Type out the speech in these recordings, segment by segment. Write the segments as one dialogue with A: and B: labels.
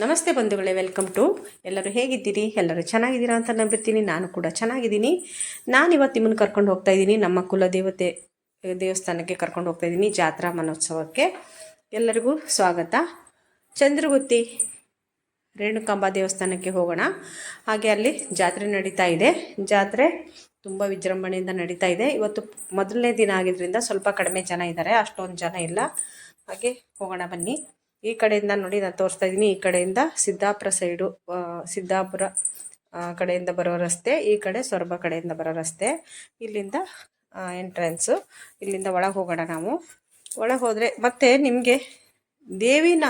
A: ನಮಸ್ತೆ ಬಂಧುಗಳೇ, welcome to. ಎಲ್ಲರೂ ಹೇಗಿದ್ದೀರಿ? ಎಲ್ಲರೂ ಚೆನ್ನಾಗಿದ್ದೀರಾ ಅಂತ ನಂಬಿರ್ತೀನಿ. ನಾನು ಕೂಡ ಚೆನ್ನಾಗಿದ್ದೀನಿ. ನಾನಿವತ್ತು ನಿಮ್ಮನ್ನು ಕರ್ಕೊಂಡು ಹೋಗ್ತಾ ಇದ್ದೀನಿ, ನಮ್ಮ ಕುಲದೇವತೆ ದೇವಸ್ಥಾನಕ್ಕೆ ಕರ್ಕೊಂಡು ಹೋಗ್ತಾ ಇದ್ದೀನಿ, ಜಾತ್ರಾ ಮಹೋತ್ಸವಕ್ಕೆ. ಎಲ್ಲರಿಗೂ ಸ್ವಾಗತ. ಚಂದ್ರಗುತ್ತಿ ರೇಣುಕಾಂಬ ದೇವಸ್ಥಾನಕ್ಕೆ ಹೋಗೋಣ. ಹಾಗೆ ಅಲ್ಲಿ ಜಾತ್ರೆ ನಡೀತಾ ಇದೆ. ಜಾತ್ರೆ ತುಂಬ ವಿಜೃಂಭಣೆಯಿಂದ ನಡೀತಾ ಇದೆ. ಇವತ್ತು ಮೊದಲನೇ ದಿನ ಆಗಿದ್ದರಿಂದ ಸ್ವಲ್ಪ ಕಡಿಮೆ ಜನ ಇದ್ದಾರೆ, ಅಷ್ಟೊಂದು ಜನ ಇಲ್ಲ. ಹಾಗೆ ಹೋಗೋಣ ಬನ್ನಿ. ಈ ಕಡೆಯಿಂದ ನೋಡಿ ನಾನು ತೋರಿಸ್ತಾ ಇದ್ದೀನಿ. ಈ ಕಡೆಯಿಂದ ಸಿದ್ದಾಪುರ ಸೈಡು, ಸಿದ್ದಾಪುರ ಕಡೆಯಿಂದ ಬರೋ ರಸ್ತೆ, ಈ ಕಡೆ ಸೊರಬ ಕಡೆಯಿಂದ ಬರೋ ರಸ್ತೆ. ಇಲ್ಲಿಂದ ಎಂಟ್ರೆನ್ಸು. ಇಲ್ಲಿಂದ ಒಳಗೆ ಹೋಗೋಣ ನಾವು. ಒಳಗೆ ಹೋದರೆ ಮತ್ತೆ ನಿಮಗೆ ದೇವಿನ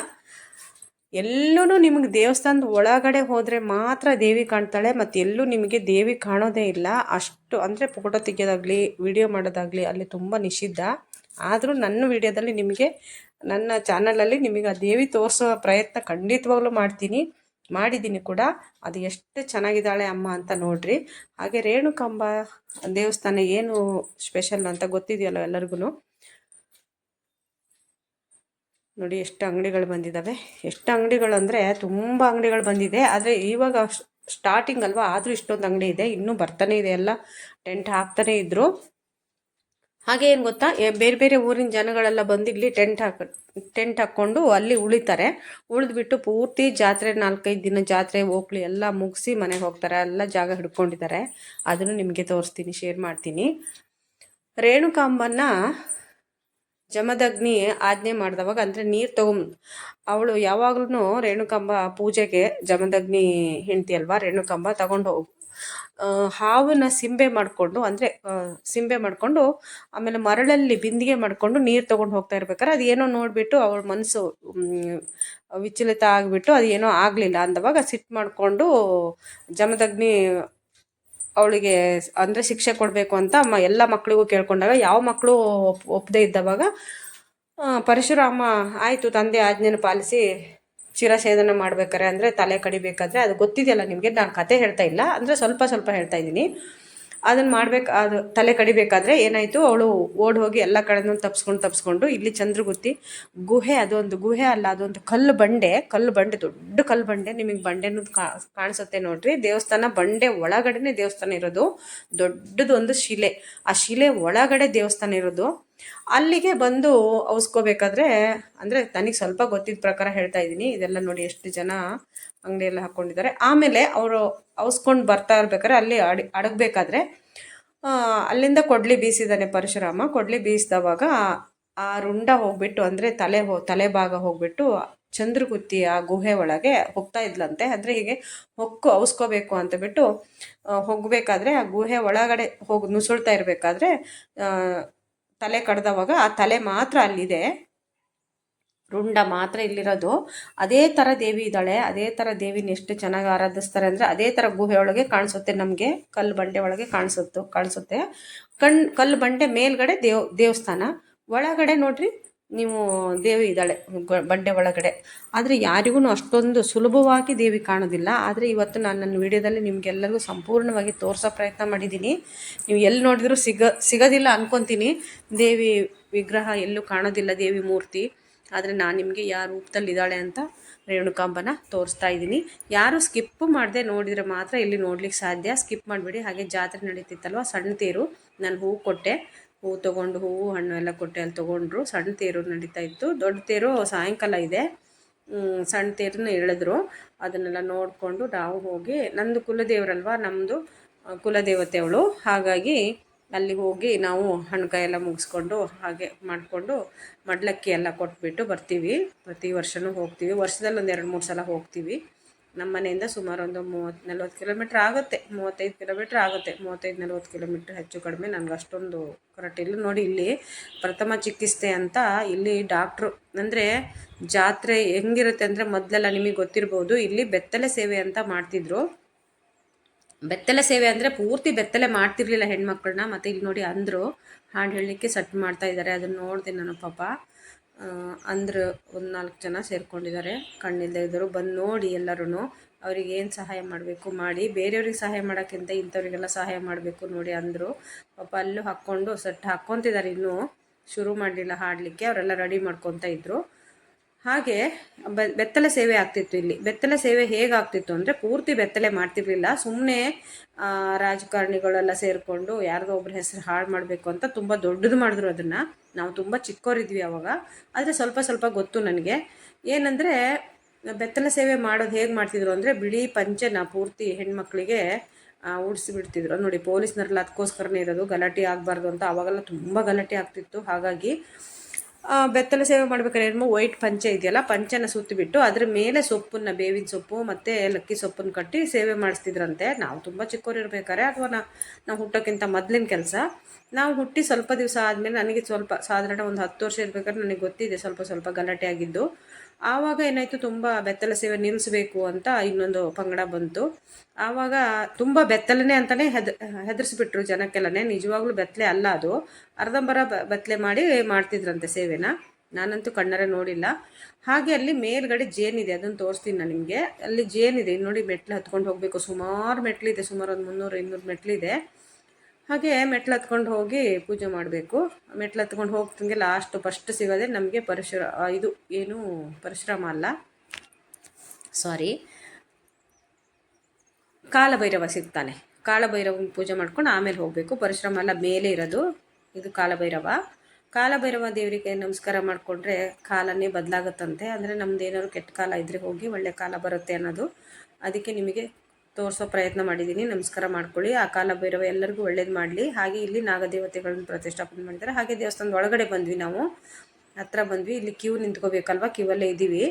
A: ಎಲ್ಲೂ ನಿಮಗೆ ದೇವಸ್ಥಾನದ ಒಳಗಡೆ ಹೋದರೆ ಮಾತ್ರ ದೇವಿ ಕಾಣ್ತಾಳೆ. ಮತ್ತು ಎಲ್ಲೂ ನಿಮಗೆ ದೇವಿ ಕಾಣೋದೇ ಇಲ್ಲ. ಅಷ್ಟು ಅಂದರೆ ಫೋಟೋ ತೆಗೆಯೋದಾಗಲಿ ವಿಡಿಯೋ ಮಾಡೋದಾಗಲಿ ಅಲ್ಲಿ ತುಂಬ ನಿಷಿದ್ಧ. ಆದರೂ ನನ್ನ ವಿಡಿಯೋದಲ್ಲಿ ನಿಮಗೆ, ನನ್ನ ಚಾನಲಲ್ಲಿ ನಿಮಗೆ ಆ ದೇವಿ ತೋರಿಸೋ ಪ್ರಯತ್ನ ಖಂಡಿತವಾಗ್ಲೂ ಮಾಡಿದ್ದೀನಿ ಕೂಡ. ಅದು ಎಷ್ಟು ಚೆನ್ನಾಗಿದ್ದಾಳೆ ಅಮ್ಮ ಅಂತ ನೋಡ್ರಿ. ಹಾಗೆ ರೇಣುಕಾಂಬ ದೇವಸ್ಥಾನ ಏನು ಸ್ಪೆಷಲ್ ಅಂತ ಗೊತ್ತಿದೆಯಲ್ಲ ಎಲ್ಲರಿಗೂ. ನೋಡಿ ಎಷ್ಟು ಅಂಗಡಿಗಳು ಬಂದಿದ್ದಾವೆ. ಎಷ್ಟು ಅಂಗಡಿಗಳು ಅಂದರೆ ತುಂಬ ಅಂಗಡಿಗಳು ಬಂದಿದೆ. ಆದರೆ ಇವಾಗ ಸ್ಟಾರ್ಟಿಂಗ್ ಅಲ್ವಾ, ಆದರೂ ಇಷ್ಟೊಂದು ಅಂಗಡಿ ಇದೆ. ಇನ್ನೂ ಬರ್ತಾನೆ ಇದೆ, ಎಲ್ಲ ಟೆಂಟ್ ಹಾಕ್ತಾನೆ ಇದ್ರು. ಹಾಗೆ ಏನು ಗೊತ್ತಾ, ಬೇರೆ ಬೇರೆ ಊರಿನ ಜನಗಳೆಲ್ಲ ಬಂದು ಇಲ್ಲಿ ಟೆಂಟ್ ಹಾಕ್ಕೊಂಡು ಅಲ್ಲಿ ಉಳಿತಾರೆ. ಉಳಿದ್ಬಿಟ್ಟು ಪೂರ್ತಿ ಜಾತ್ರೆ 4-5 ದಿನ ಜಾತ್ರೆ ಹೋಗ್ಲಿ ಎಲ್ಲ ಮುಗಿಸಿ ಮನೆಗೆ ಹೋಗ್ತಾರೆ. ಎಲ್ಲ ಜಾಗ ಹಿಡ್ಕೊಂಡಿದ್ದಾರೆ. ಅದನ್ನು ನಿಮಗೆ ತೋರಿಸ್ತೀನಿ, ಶೇರ್ ಮಾಡ್ತೀನಿ. ರೇಣುಕಾಂಬನ್ನ ಜಮದಗ್ನಿ ಆಜ್ಞೆ ಮಾಡಿದವಾಗ, ಅಂದರೆ ನೀರು ಅವಳು ಯಾವಾಗ್ಲೂ ರೇಣುಕಾಂಬ ಪೂಜೆಗೆ, ಜಮದಗ್ನಿ ಹೆಂಡತಿ ಅಲ್ವಾ ರೇಣುಕಾಂಬ, ತಗೊಂಡು ಹಾವನ್ನ ಸಿಂಬೆ ಮಾಡಿಕೊಂಡು, ಅಂದರೆ ಸಿಂಬೆ ಮಾಡಿಕೊಂಡು ಆಮೇಲೆ ಮರಳಲ್ಲಿ ಬಿಂದಿಗೆ ಮಾಡಿಕೊಂಡು ನೀರು ತೊಗೊಂಡು ಹೋಗ್ತಾ ಇರ್ಬೇಕಾದ್ರೆ ಅದು ಏನೋ ನೋಡಿಬಿಟ್ಟು ಅವಳ ಮನಸ್ಸು ವಿಚಲಿತ ಆಗಿಬಿಟ್ಟು ಅದು ಏನೋ ಆಗಲಿಲ್ಲ ಅಂದವಾಗ ಸಿಟ್ಟು ಮಾಡಿಕೊಂಡು ಜಮದಗ್ನಿ ಅವಳಿಗೆ ಅಂದರೆ ಶಿಕ್ಷೆ ಕೊಡಬೇಕು ಅಂತ ಎಲ್ಲ ಮಕ್ಕಳಿಗೂ ಕೇಳ್ಕೊಂಡಾಗ ಯಾವ ಮಕ್ಕಳು ಒಪ್ಪದೇ ಇದ್ದವಾಗ ಪರಶುರಾಮ ಆಯಿತು ತಂದೆ ಆಜ್ಞೆನ ಪಾಲಿಸಿ ಶಿರಛೇದನ ಮಾಡ್ಬೇಕಾರೆ, ಅಂದರೆ ತಲೆ ಕಡಿಬೇಕಾದ್ರೆ, ಅದು ಗೊತ್ತಿದೆಯಲ್ಲ ನಿಮಗೆ, ನಾನು ಕತೆ ಹೇಳ್ತಾ ಇಲ್ಲ, ಅಂದರೆ ಸ್ವಲ್ಪ ಹೇಳ್ತಾ ಇದ್ದೀನಿ. ಅದನ್ನು ಅದು ತಲೆ ಕಡಿಬೇಕಾದ್ರೆ ಏನಾಯಿತು, ಅವಳು ಓಡಿ ಹೋಗಿ ಎಲ್ಲ ಕಡೆನೂ ತಪ್ಪಿಸ್ಕೊಂಡು ಇಲ್ಲಿ ಚಂದ್ರಗುತ್ತಿ ಗುಹೆ, ಅದೊಂದು ಗುಹೆ ಅಲ್ಲ, ಅದೊಂದು ಕಲ್ಲು ಬಂಡೆ, ದೊಡ್ಡ ಕಲ್ಲು ಬಂಡೆ. ನಿಮಗೆ ಬಂಡೆನೂ ಕಾಣಿಸುತ್ತೆ ನೋಡ್ರಿ. ದೇವಸ್ಥಾನ ಬಂಡೆ ಒಳಗಡೆನೆ ದೇವಸ್ಥಾನ ಇರೋದು. ದೊಡ್ಡದೊಂದು ಶಿಲೆ, ಆ ಶಿಲೆ ಒಳಗಡೆ ದೇವಸ್ಥಾನ ಇರೋದು. ಅಲ್ಲಿಗೆ ಬಂದು ಅವಸ್ಕೋಬೇಕಾದ್ರೆ, ಅಂದರೆ ನನಗೆ ಸ್ವಲ್ಪ ಗೊತ್ತಿದ್ದ ಪ್ರಕಾರ ಹೇಳ್ತಾ ಇದ್ದೀನಿ. ಇದೆಲ್ಲ ನೋಡಿ ಎಷ್ಟು ಜನ ಅಂಗಡಿಯೆಲ್ಲ ಹಾಕ್ಕೊಂಡಿದ್ದಾರೆ. ಆಮೇಲೆ ಅವರು ಅವಸ್ಕೊಂಡು ಬರ್ತಾ ಇರ್ಬೇಕಾದ್ರೆ ಅಲ್ಲಿ ಅಡಗಬೇಕಾದ್ರೆ ಅಲ್ಲಿಂದ ಕೊಡ್ಲಿ ಬೀಸಿದಾನೆ ಪರಶುರಾಮ. ಕೊಡ್ಲಿ ಬೀಸಿದವಾಗ ಆ ರುಂಡ ಹೋಗ್ಬಿಟ್ಟು, ಅಂದರೆ ತಲೆ ಭಾಗ ಹೋಗ್ಬಿಟ್ಟು ಚಂದ್ರಗುತ್ತಿ ಆ ಗುಹೆ ಒಳಗೆ ಹೋಗ್ತಾ ಇದ್ಲಂತೆ. ಅಂದರೆ ಹೀಗೆ ಹೊಕ್ಕು ಅವಸ್ಕೋಬೇಕು ಅಂತ ಬಿಟ್ಟು ಹೋಗಬೇಕಾದ್ರೆ ಆ ಗುಹೆ ಒಳಗಡೆ ಹೋಗಿ ನುಸುಳ್ತಾ ಇರಬೇಕಾದ್ರೆ ತಲೆ ಕಡ್ದವಾಗ ಆ ತಲೆ ಮಾತ್ರ ಅಲ್ಲಿದೆ, ರುಂಡ ಮಾತ್ರ ಇಲ್ಲಿರೋದು. ಅದೇ ಥರ ದೇವಿ ಇದ್ದಾಳೆ. ಅದೇ ಥರ ದೇವಿನ ಎಷ್ಟು ಚೆನ್ನಾಗಿ ಆರಾಧಿಸ್ತಾರೆ ಅಂದರೆ ಅದೇ ಥರ ಗುಹೆ ಒಳಗೆ ಕಾಣಿಸುತ್ತೆ ನಮಗೆ. ಕಲ್ಲು ಬಂಡೆ ಒಳಗೆ ಕಾಣಿಸುತ್ತೆ. ಕಲ್ಲು ಬಂಡೆ ಮೇಲ್ಗಡೆ ದೇವಸ್ಥಾನ, ಒಳಗಡೆ ನೋಡ್ರಿ ನೀವು ದೇವಿ ಇದ್ದಾಳೆ ಬಂಡೆ ಒಳಗಡೆ. ಆದರೆ ಯಾರಿಗೂ ಅಷ್ಟೊಂದು ಸುಲಭವಾಗಿ ದೇವಿ ಕಾಣೋದಿಲ್ಲ. ಆದರೆ ಇವತ್ತು ನಾನು ನನ್ನ ವಿಡಿಯೋದಲ್ಲಿ ನಿಮಗೆಲ್ಲರಿಗೂ ಸಂಪೂರ್ಣವಾಗಿ ತೋರಿಸೋ ಪ್ರಯತ್ನ ಮಾಡಿದ್ದೀನಿ. ನೀವು ಎಲ್ಲಿ ನೋಡಿದ್ರೂ ಸಿಗೋದಿಲ್ಲ ಅನ್ಕೊತೀನಿ. ದೇವಿ ವಿಗ್ರಹ ಎಲ್ಲೂ ಕಾಣೋದಿಲ್ಲ, ದೇವಿ ಮೂರ್ತಿ. ಆದರೆ ನಾನು ನಿಮಗೆ ಯಾವ ರೂಪದಲ್ಲಿದ್ದಾಳೆ ಅಂತ ರೇಣುಕಾಂಬನ ತೋರಿಸ್ತಾ ಇದ್ದೀನಿ. ಯಾರು ಸ್ಕಿಪ್ಪು ಮಾಡದೆ ನೋಡಿದರೆ ಮಾತ್ರ ಇಲ್ಲಿ ನೋಡ್ಲಿಕ್ಕೆ ಸಾಧ್ಯ. ಸ್ಕಿಪ್ ಮಾಡಿಬಿಡಿ. ಹಾಗೆ ಜಾತ್ರೆ ನಡೀತಿತ್ತಲ್ವ, ಸಣ್ಣ ತೇರು, ನಾನು ಹೂವು ಕೊಟ್ಟೆ, ಹೂವು ತೊಗೊಂಡು ಹೂವು ಹಣ್ಣು ಎಲ್ಲ ಕೊಟ್ಟೆ, ಅಲ್ಲಿ ತೊಗೊಂಡ್ರು. ಸಣ್ಣ ತೇರು ನಡೀತಾ ಇತ್ತು. ದೊಡ್ಡ ತೇರು ಸಾಯಂಕಾಲ ಇದೆ. ಸಣ್ಣ ತೇರನ್ನ ಎಳೆದ್ರು. ಅದನ್ನೆಲ್ಲ ನೋಡಿಕೊಂಡು ನಾವು ಹೋಗಿ, ನಂದು ಕುಲದೇವರಲ್ವ, ನಮ್ಮದು ಕುಲದೇವತೆ ಅವಳು, ಹಾಗಾಗಿ ಅಲ್ಲಿ ಹೋಗಿ ನಾವು ಹಣ್ಣುಕಾಯಿ ಎಲ್ಲ ಮುಗಿಸ್ಕೊಂಡು ಹಾಗೆ ಮಾಡಿಕೊಂಡು ಮಡ್ಲಕ್ಕಿ ಎಲ್ಲ ಕೊಟ್ಬಿಟ್ಟು ಬರ್ತೀವಿ. ಪ್ರತಿ ವರ್ಷವೂ ಹೋಗ್ತೀವಿ. ವರ್ಷದಲ್ಲಿ ಒಂದು 2-3 ಸಲ ಹೋಗ್ತೀವಿ. ನಮ್ಮ ಮನೆಯಿಂದ ಸುಮಾರು ಒಂದು 30-40 ಕಿಲೋಮೀಟ್ರ್ ಆಗುತ್ತೆ, 35 ಕಿಲೋಮೀಟ್ರ್ ಆಗುತ್ತೆ, 35-40 ಕಿಲೋಮೀಟ್ರ್ ಹೆಚ್ಚು ಕಡಿಮೆ. ನನಗೆ ಅಷ್ಟೊಂದು ಕರೆಕ್ಟ್ ಇಲ್ಲ ನೋಡಿ. ಇಲ್ಲಿ ಪ್ರಥಮ ಚಿಕಿತ್ಸೆ ಅಂತ ಇಲ್ಲಿ ಡಾಕ್ಟ್ರು, ಅಂದರೆ ಜಾತ್ರೆ ಹೆಂಗಿರುತ್ತೆ ಅಂದರೆ ಮೊದಲೆಲ್ಲ ನಿಮಗೆ ಗೊತ್ತಿರ್ಬೋದು, ಇಲ್ಲಿ ಬೆತ್ತಲೆ ಸೇವೆ ಅಂತ ಮಾಡ್ತಿದ್ರು. ಬೆತ್ತಲೆ ಸೇವೆ ಅಂದರೆ ಪೂರ್ತಿ ಬೆತ್ತಲೆ ಮಾಡ್ತಿರ್ಲಿಲ್ಲ ಹೆಣ್ಮಕ್ಳನ್ನ. ಮತ್ತು ಇಲ್ಲಿ ನೋಡಿ ಅಂದರು ಹಾಡು ಹೇಳಲಿಕ್ಕೆ ಸೆಟ್ ಮಾಡ್ತಾ ಇದ್ದಾರೆ. ಅದನ್ನು ನೋಡಿದೆ ನಾನು ಪಾಪ. ಅಂದ್ರೆ ಒಂದು 4 ಜನ ಸೇರ್ಕೊಂಡಿದ್ದಾರೆ, ಕಣ್ಣಿಲ್ಲದೆ ಇದ್ದರು. ಬಂದು ನೋಡಿ ಎಲ್ಲರೂ ಅವ್ರಿಗೆ ಏನು ಸಹಾಯ ಮಾಡಬೇಕು ಮಾಡಿ, ಬೇರೆಯವ್ರಿಗೆ ಸಹಾಯ ಮಾಡೋಕ್ಕಿಂತ ಇಂಥವ್ರಿಗೆಲ್ಲ ಸಹಾಯ ಮಾಡಬೇಕು ನೋಡಿ ಅಂದರು. ಪಾಪ ಅಲ್ಲೂ ಹಾಕ್ಕೊಂಡು ಸೆಟ್ ಹಾಕ್ಕೊತಿದ್ದಾರೆ. ಇನ್ನೂ ಶುರು ಮಾಡಲಿಲ್ಲ ಹಾಡಲಿಕ್ಕೆ, ಅವರೆಲ್ಲ ರೆಡಿ ಮಾಡ್ಕೊತ ಇದ್ದರು. ಹಾಗೆ ಬೆತ್ತಲೆ ಸೇವೆ ಆಗ್ತಿತ್ತು ಇಲ್ಲಿ. ಬೆತ್ತಲೆ ಸೇವೆ ಹೇಗಾಗ್ತಿತ್ತು ಅಂದರೆ ಪೂರ್ತಿ ಬೆತ್ತಲೆ ಮಾಡ್ತಿರ್ಲಿಲ್ಲ, ಸುಮ್ಮನೆ ರಾಜಕಾರಣಿಗಳೆಲ್ಲ ಸೇರಿಕೊಂಡು ಯಾರ್ದೋ ಒಬ್ಬರ ಹೆಸರು ಹಾಳು ಮಾಡಬೇಕು ಅಂತ ತುಂಬ ದೊಡ್ಡದು ಮಾಡಿದ್ರು ಅದನ್ನು. ನಾವು ತುಂಬ ಚಿಕ್ಕವರಿದ್ವಿ ಅವಾಗ, ಆದರೆ ಸ್ವಲ್ಪ ಸ್ವಲ್ಪ ಗೊತ್ತು ನನಗೆ. ಏನಂದರೆ ಬೆತ್ತಲೆ ಸೇವೆ ಮಾಡೋದು ಹೇಗೆ ಮಾಡ್ತಿದ್ರು ಅಂದರೆ ಬಿಳಿ ಪಂಚೆನ ಪೂರ್ತಿ ಹೆಣ್ಮಕ್ಳಿಗೆ ಉಡಿಸಿಬಿಡ್ತಿದ್ರು. ನೋಡಿ ಪೊಲೀಸ್ನವರೆಲ್ಲ ಅದಕ್ಕೋಸ್ಕರನೇ ಇರೋದು, ಗಲಾಟೆ ಆಗಬಾರ್ದು ಅಂತ. ಅವಾಗೆಲ್ಲ ತುಂಬ ಗಲಾಟೆ ಆಗ್ತಿತ್ತು. ಹಾಗಾಗಿ ಬೆತ್ತಲೆ ಸೇವೆ ಮಾಡ್ಬೇಕಾದ್ರೆ ಏನು ವೈಟ್ ಪಂಚೆ ಇದೆಯಲ್ಲ, ಪಂಚೆನ ಸುತ್ತಿಬಿಟ್ಟು ಅದ್ರ ಮೇಲೆ ಸೊಪ್ಪನ್ನ, ಬೇವಿನ ಸೊಪ್ಪು ಮತ್ತು ಲಕ್ಕಿ ಸೊಪ್ಪನ್ನು ಕಟ್ಟಿ ಸೇವೆ ಮಾಡಿಸ್ತಿದ್ರಂತೆ. ನಾವು ತುಂಬ ಚಿಕ್ಕವ್ರು ಇರ್ಬೇಕಾರೆ, ಅಥವಾ ನಾವು ಹುಟ್ಟೋಕ್ಕಿಂತ ಮೊದಲಿನ ಕೆಲಸ. ನಾವು ಹುಟ್ಟಿ ಸ್ವಲ್ಪ ದಿವಸ ಆದಮೇಲೆ, ನನಗೆ ಸ್ವಲ್ಪ ಸಾಧಾರಣ ಒಂದು 10 ವರ್ಷ ಇರ್ಬೇಕಾದ್ರೆ ನನಗೆ ಗೊತ್ತಿದೆ ಸ್ವಲ್ಪ ಸ್ವಲ್ಪ ಗಲಾಟೆ ಆಗಿದ್ದು. ಆವಾಗ ಏನಾಯಿತು, ತುಂಬ ಬೆತ್ತಲೆ ಸೇವೆ ನಿಲ್ಲಿಸಬೇಕು ಅಂತ ಇನ್ನೊಂದು ಪಂಗಡ ಬಂತು. ಆವಾಗ ತುಂಬ ಬೆತ್ತಲನೆ ಅಂತಲೇ ಹೆದರಿಸ್ಬಿಟ್ರು ಜನಕ್ಕೆಲ್ಲನೇ. ನಿಜವಾಗ್ಲೂ ಬೆತ್ತಲೆ ಅಲ್ಲ ಅದು, ಅರ್ಧಂಬರ ಬೆತ್ತಲೆ ಮಾಡಿ ಮಾಡ್ತಿದ್ರಂತೆ ಸೇವೆನ. ನಾನಂತೂ ಕಣ್ಣಾರೆ ನೋಡಿಲ್ಲ. ಹಾಗೆ ಅಲ್ಲಿ ಮೇಲ್ಗಡೆ ಜೇನಿದೆ, ಅದನ್ನು ತೋರಿಸ್ತೀನಿ ನಾನು ನಿಮಗೆ. ಅಲ್ಲಿ ಜೇನಿದೆ ನೋಡಿ, ಮೆಟ್ಲು ಹತ್ಕೊಂಡು ಹೋಗಬೇಕು. ಸುಮಾರು ಮೆಟ್ಲಿದೆ, ಸುಮಾರು ಒಂದು 300-200 ಮೆಟ್ಲಿದೆ. ಹಾಗೆ ಮೆಟ್ಲು ಹತ್ಕೊಂಡು ಹೋಗಿ ಪೂಜೆ ಮಾಡಬೇಕು. ಮೆಟ್ಲು ಹತ್ಕೊಂಡು ಹೋಗ್ತಂಗೆ ಫಸ್ಟ್ ಸಿಗೋದೆ ನಮಗೆ ಇದು ಏನು ಪರಶುರಾಮ ಅಲ್ಲ, ಸಾರಿ, ಕಾಲಭೈರವ ಸಿಗ್ತಾನೆ. ಕಾಲಭೈರವನ ಪೂಜೆ ಮಾಡ್ಕೊಂಡು ಆಮೇಲೆ ಹೋಗಬೇಕು. ಪರಶುರಾಮ ಎಲ್ಲ ಮೇಲೆ ಇರೋದು, ಇದು ಕಾಲಭೈರವ. ಕಾಲಭೈರವ ದೇವರಿಗೆ ನಮಸ್ಕಾರ ಮಾಡಿಕೊಂಡ್ರೆ ಕಾಲನೇ ಬದಲಾಗುತ್ತಂತೆ. ಅಂದರೆ ನಮ್ದು ಏನಾದ್ರು ಕೆಟ್ಟ ಕಾಲ ಇದ್ದರೆ ಹೋಗಿ ಒಳ್ಳೆ ಕಾಲ ಬರುತ್ತೆ ಅನ್ನೋದು. ಅದಕ್ಕೆ ನಿಮಗೆ ತೋರಿಸೋ ಪ್ರಯತ್ನ ಮಾಡಿದ್ದೀನಿ. ನಮಸ್ಕಾರ ಮಾಡ್ಕೊಳ್ಳಿ. ಆ ಕಾಲಭೈರವ ಎಲ್ಲರಿಗೂ ಒಳ್ಳೇದು ಮಾಡಲಿ. ಹಾಗೆ ಇಲ್ಲಿ ನಾಗದೇವತೆಗಳನ್ನು ಪ್ರತಿಷ್ಠಾಪನೆ ಮಾಡಿದ್ದಾರೆ. ಹಾಗೆ ದೇವಸ್ಥಾನದ ಒಳಗಡೆ ಬಂದ್ವಿ, ನಾವು ಹತ್ರ ಬಂದ್ವಿ. ಇಲ್ಲಿ ಕ್ಯೂ ನಿಂತ್ಕೋಬೇಕಲ್ವ, ಕ್ಯೂವಲ್ಲೇ ಇದ್ದೀವಿ.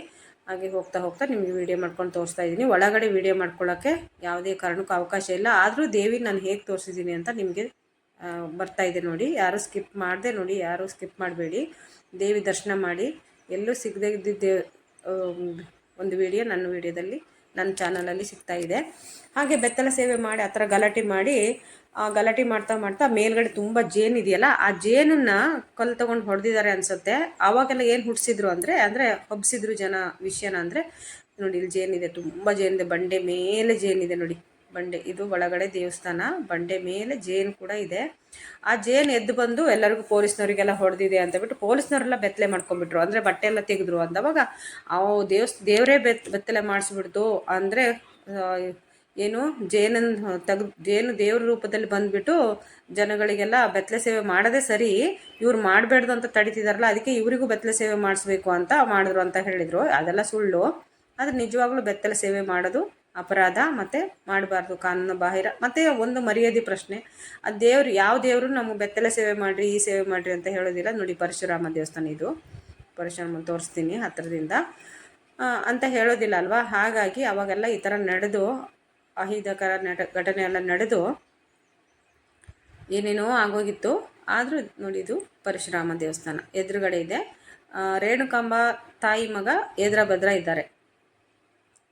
A: ಹಾಗೆ ಹೋಗ್ತಾ ಹೋಗ್ತಾ ನಿಮಗೆ ವೀಡಿಯೋ ಮಾಡ್ಕೊಂಡು ತೋರಿಸ್ತಾ ಇದ್ದೀನಿ. ಒಳಗಡೆ ವೀಡಿಯೋ ಮಾಡ್ಕೊಳ್ಳೋಕ್ಕೆ ಯಾವುದೇ ಕಾರಣಕ್ಕೂ ಅವಕಾಶ ಇಲ್ಲ. ಆದರೂ ದೇವಿ ನಾನು ಹೇಗೆ ತೋರಿಸಿದ್ದೀನಿ ಅಂತ ನಿಮಗೆ ಬರ್ತಾ ಇದೆ ನೋಡಿ. ಯಾರು ಸ್ಕಿಪ್ ಮಾಡದೆ ನೋಡಿ, ಯಾರು ಸ್ಕಿಪ್ ಮಾಡಬೇಡಿ. ದೇವಿ ದರ್ಶನ ಮಾಡಿ. ಎಲ್ಲೂ ಸಿಗದೇ ಇದ್ದಿದ್ದೇ ಒಂದು ವಿಡಿಯೋ ನನ್ನ ವಿಡಿಯೋದಲ್ಲಿ, ನನ್ನ ಚಾನಲಲ್ಲಿ ಸಿಗ್ತಾ ಇದೆ. ಹಾಗೆ ಬೆತ್ತಲ ಸೇವೆ ಮಾಡಿ ಆ ಥರ ಗಲಾಟೆ ಮಾಡಿ, ಗಲಾಟೆ ಮಾಡ್ತಾ ಮಾಡ್ತಾ ಮೇಲ್ಗಡೆ ತುಂಬ ಜೇನಿದೆಯಲ್ಲ, ಆ ಜೇನನ್ನು ಕಲ್ಲು ತೊಗೊಂಡು ಹೊಡೆದಿದ್ದಾರೆ ಅನಿಸುತ್ತೆ. ಆವಾಗೆಲ್ಲ ಏನು ಹುಟ್ಟಿಸಿದ್ರು ಅಂದರೆ ಹಬ್ಸಿದ್ರು ಜನ ವಿಷಯನ. ಅಂದರೆ ನೋಡಿ, ಇಲ್ಲಿ ಜೇನಿದೆ, ತುಂಬ ಜೇನಿದೆ, ಬಂಡೆ ಮೇಲೆ ಜೇನಿದೆ ನೋಡಿ. ಬಂಡೆ, ಇದು ಒಳಗಡೆ ದೇವಸ್ಥಾನ, ಬಂಡೆ ಮೇಲೆ ಜೇನು ಕೂಡ ಇದೆ. ಆ ಜೇನು ಎದ್ದು ಬಂದು ಎಲ್ಲರಿಗೂ ಪೊಲೀಸ್ನವರಿಗೆಲ್ಲ ಹೊಡೆದಿದೆ ಅಂತ ಬಿಟ್ಟು ಪೊಲೀಸ್ನವರೆಲ್ಲ ಬೆತ್ತಲೆ ಮಾಡ್ಕೊಂಡ್ಬಿಟ್ರು. ಅಂದರೆ ಬಟ್ಟೆ ಎಲ್ಲ ತೆಗೆದ್ರು. ಅಂದವಾಗ ದೇವರೇ ಬೆತ್ತಲೆ ಮಾಡಿಸ್ಬಿಡ್ತು. ಅಂದರೆ ಏನು ಜೇನು ದೇವ್ರ ರೂಪದಲ್ಲಿ ಬಂದುಬಿಟ್ಟು ಜನಗಳಿಗೆಲ್ಲ ಬೆತ್ತಲೆ ಸೇವೆ ಮಾಡೋದೇ ಸರಿ, ಇವ್ರು ಮಾಡಬೇಡ್ದು ಅಂತ ತಡಿತಿದಾರಲ್ಲ, ಅದಕ್ಕೆ ಇವರಿಗೂ ಬೆತ್ತಲೆ ಸೇವೆ ಮಾಡಿಸ್ಬೇಕು ಅಂತ ಮಾಡಿದ್ರು ಅಂತ ಹೇಳಿದರು. ಅದೆಲ್ಲ ಸುಳ್ಳು. ಆದರೆ ನಿಜವಾಗ್ಲೂ ಬೆತ್ತಲೆ ಸೇವೆ ಮಾಡೋದು ಅಪರಾಧ, ಮತ್ತು ಮಾಡಬಾರ್ದು, ಕಾನೂನು ಬಾಹಿರ. ಮತ್ತು ಒಂದು ಮರ್ಯಾದೆ ಪ್ರಶ್ನೆ. ಆ ದೇವ್ರು, ಯಾವ ದೇವರು ನಮಗೆ ಬೆತ್ತಲೆ ಸೇವೆ ಮಾಡಿರಿ, ಈ ಸೇವೆ ಮಾಡಿರಿ ಅಂತ ಹೇಳೋದಿಲ್ಲ. ನೋಡಿ, ಪರಶುರಾಮ ದೇವಸ್ಥಾನ ಇದು. ಪರಶುರಾಮ ತೋರಿಸ್ತೀನಿ ಹತ್ತಿರದಿಂದ ಅಂತ ಹೇಳೋದಿಲ್ಲ ಅಲ್ವಾ. ಹಾಗಾಗಿ ಅವಾಗೆಲ್ಲ ಈ ಥರ ನಡೆದು, ಅಹಿತಕರ ಘಟನೆ ಎಲ್ಲ ನಡೆದು ಏನೇನೋ ಆಗೋಗಿತ್ತು. ಆದರೂ ನೋಡಿ, ಇದು ಪರಶುರಾಮ ದೇವಸ್ಥಾನ ಎದುರುಗಡೆ ಇದೆ. ರೇಣುಕಾಂಬ ತಾಯಿ ಮಗ ಭದ್ರ ಇದ್ದಾರೆ.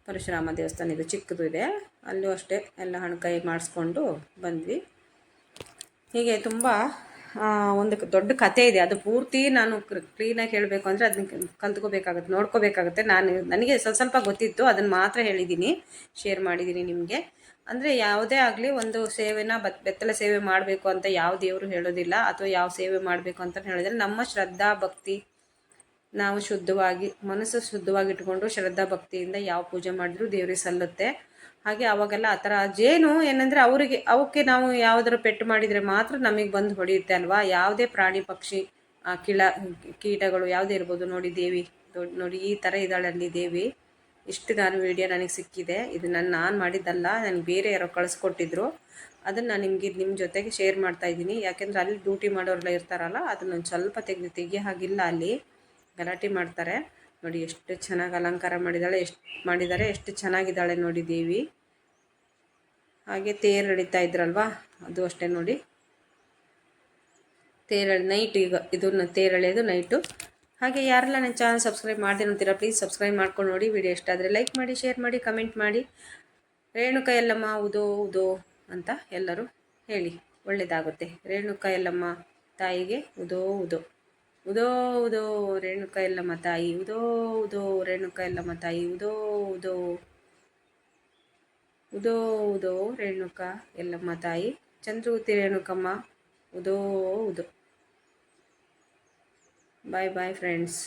A: ಪರಶುರಾಮ ದೇವಸ್ಥಾನ ಇದು ಚಿಕ್ಕದು ಇದೆ. ಅಲ್ಲೂ ಅಷ್ಟೇ ಎಲ್ಲ ಹಣಕೈ ಮಾಡಿಸ್ಕೊಂಡು ಬಂದ್ವಿ. ಹೀಗೆ ತುಂಬ ಒಂದು ದೊಡ್ಡ ಕಥೆ ಇದೆ. ಅದು ಪೂರ್ತಿ ನಾನು ಕ್ಲೀನಾಗಿ ಹೇಳಬೇಕು ಅಂದರೆ ಅದನ್ನ ಕಲ್ತ್ಕೋಬೇಕಾಗುತ್ತೆ, ನೋಡ್ಕೋಬೇಕಾಗುತ್ತೆ. ನನಗೆ ಸ್ವಲ್ಪ ಗೊತ್ತಿತ್ತು, ಅದನ್ನು ಮಾತ್ರ ಹೇಳಿದ್ದೀನಿ, ಶೇರ್ ಮಾಡಿದ್ದೀನಿ ನಿಮಗೆ. ಅಂದರೆ ಯಾವುದೇ ಆಗಲಿ ಒಂದು ಸೇವೆನ ಬೆತ್ತಲೆ ಸೇವೆ ಮಾಡಬೇಕು ಅಂತ ಯಾವ ದೇವರು ಹೇಳೋದಿಲ್ಲ, ಅಥವಾ ಯಾವ ಸೇವೆ ಮಾಡಬೇಕು ಅಂತ ಹೇಳೋದಿಲ್ಲ. ನಮ್ಮ ಶ್ರದ್ಧಾ ಭಕ್ತಿ, ನಾವು ಶುದ್ಧವಾಗಿ, ಮನಸ್ಸು ಶುದ್ಧವಾಗಿ ಇಟ್ಕೊಂಡು ಶ್ರದ್ಧಾ ಭಕ್ತಿಯಿಂದ ಯಾವ ಪೂಜೆ ಮಾಡಿದ್ರು ದೇವ್ರಿಗೆ ಸಲ್ಲುತ್ತೆ. ಹಾಗೆ ಅವಾಗೆಲ್ಲ ಆ ಥರ ಜೇನು ಏನಂದರೆ ಅವಕ್ಕೆ ನಾವು ಯಾವುದಾದ್ರು ಪೆಟ್ಟು ಮಾಡಿದರೆ ಮಾತ್ರ ನಮಗೆ ಬಂದು ಹೊಡೆಯುತ್ತೆ ಅಲ್ವಾ. ಯಾವುದೇ ಪ್ರಾಣಿ ಪಕ್ಷಿ ಕೀಟಗಳು ಯಾವುದೇ ಇರ್ಬೋದು. ನೋಡಿ ದೇವಿ, ನೋಡಿ ಈ ಥರ ಇದ್ದಾಳೆ ಅಲ್ಲಿ ದೇವಿ. ಇಷ್ಟು ನಾನು ವಿಡಿಯೋ ನನಗೆ ಸಿಕ್ಕಿದೆ. ಇದು ನಾನು ಮಾಡಿದ್ದಲ್ಲ, ನನಗೆ ಬೇರೆ ಯಾರೋ ಕಳಿಸ್ಕೊಟ್ಟಿದ್ರು. ಅದನ್ನು ನಾನು ನಿಮ್ಮ ಜೊತೆಗೆ ಶೇರ್ ಮಾಡ್ತಾ ಇದ್ದೀನಿ. ಯಾಕೆಂದರೆ ಅಲ್ಲಿ ಡ್ಯೂಟಿ ಮಾಡೋರೆಲ್ಲ ಇರ್ತಾರಲ್ಲ, ಅದನ್ನು ಸ್ವಲ್ಪ ತೆಗಿಯೋ ಹಾಗಿಲ್ಲ. ಅಲ್ಲಿ ಗಲಾಟೆ ಮಾಡ್ತಾರೆ. ನೋಡಿ ಎಷ್ಟು ಚೆನ್ನಾಗಿ ಅಲಂಕಾರ ಮಾಡಿದ್ದಾರೆ, ಎಷ್ಟು ಚೆನ್ನಾಗಿದ್ದಾಳೆ ನೋಡಿ ದೇವಿ. ಹಾಗೆ ತೇರು ಎಳಿತಾ ಇದ್ರಲ್ವಾ, ಅದು ಅಷ್ಟೇ ನೋಡಿ. ನೈಟ್, ಈಗ ಇದನ್ನ ತೇರು ಎಳೆಯೋದು ನೈಟು. ಹಾಗೆ ಯಾರೆಲ್ಲ ನನ್ನ ಚಾನಲ್ ಸಬ್ಸ್ಕ್ರೈಬ್ ಮಾಡದೆ ನೋಡ್ತೀರಾ, ಪ್ಲೀಸ್ ಸಬ್ಸ್ಕ್ರೈಬ್ ಮಾಡ್ಕೊಂಡು ನೋಡಿ. ವಿಡಿಯೋ ಇಷ್ಟ ಆದರೆ ಲೈಕ್ ಮಾಡಿ, ಶೇರ್ ಮಾಡಿ, ಕಮೆಂಟ್ ಮಾಡಿ. ರೇಣುಕಾ ಯಲ್ಲಮ್ಮ ಉದೋ ಉದೋ ಅಂತ ಎಲ್ಲರೂ ಹೇಳಿ, ಒಳ್ಳೆಯದಾಗುತ್ತೆ. ರೇಣುಕಾ ಯಲ್ಲಮ್ಮ ತಾಯಿಗೆ ಉದೋ ಉದೋ, ಉದೋ ಉದೋ ರೇಣುಕಾ ಯಲ್ಲಮ್ಮ ತಾಯಿ, ಉದೋ ಉದೋ ರೇಣುಕಾ ಯಲ್ಲಮ್ಮ ತಾಯಿ, ಉದೋ ಉದೋ, ಉದೋ ಉದೋ ರೇಣುಕಾ ಯಲ್ಲಮ್ಮ ತಾಯಿ, ಚಂದ್ರಗುತ್ತಿ ರೇಣುಕಮ್ಮ, ಉದೋ ಉದೋ. ಬಾಯ್ ಬಾಯ್ ಫ್ರೆಂಡ್ಸ್.